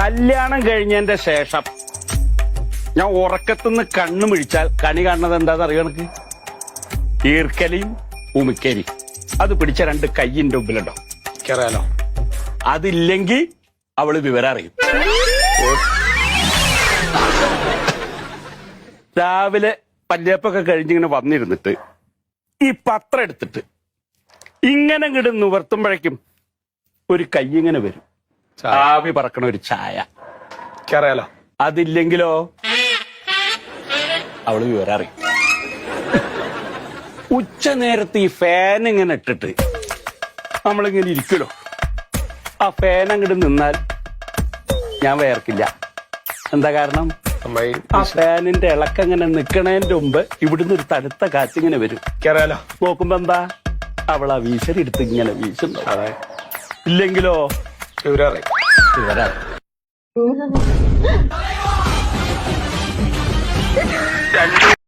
കല്യാണം കഴിഞ്ഞതിന്റെ ശേഷം ഞാൻ ഉറക്കത്തുനിന്ന് കണ്ണു മിഴിച്ചാൽ കണി കാണുന്നത് എന്താന്ന് അറിയോ എനിക്ക്? ഈർക്കലിയും ഉമിക്കരിയും. അത് പിടിച്ച രണ്ട് കയ്യിന്റെ മുമ്പിലുണ്ടോ അറിയാലോ. അതില്ലെങ്കിൽ അവള് വിവരം അറിയും. രാവിലെ പല്ലേപ്പൊക്കെ കഴിഞ്ഞിങ്ങനെ വന്നിരുന്നിട്ട് ഈ പത്രം എടുത്തിട്ട് ഇങ്ങനെ ഇങ്ങോട്ട് നിവർത്തുമ്പോഴേക്കും ഒരു കൈ ഇങ്ങനെ വരും, ആവി പറക്കണ ഒരു ചായ. അറിയാലോ. അതില്ലെങ്കിലോ അവള് വിവരം അറിയും. ഉച്ച നേരത്ത് ഈ ഫാൻ ഇങ്ങനെ ഇട്ടിട്ട് നമ്മളിങ്ങനെ ഇരിക്കലോ, ആ ഫാൻ അങ്ങോട്ട് നിന്നാൽ ഞാൻ വേർക്കില്ല. എന്താ കാരണം? ആ ഫാനിന്റെ ഇളക്കങ്ങനെ നിക്കണേന്റെ മുമ്പ് ഇവിടുന്ന് ഒരു തണുത്ത കാറ്റിങ്ങനെ വരും. അറിയാലോ. നോക്കുമ്പോ എന്താ, അവളാ വീശരി എടുത്ത് ഇങ്ങനെ വീശുന്നു. ഇല്ലെങ്കിലോ വിവരം അറിയും. വിവരം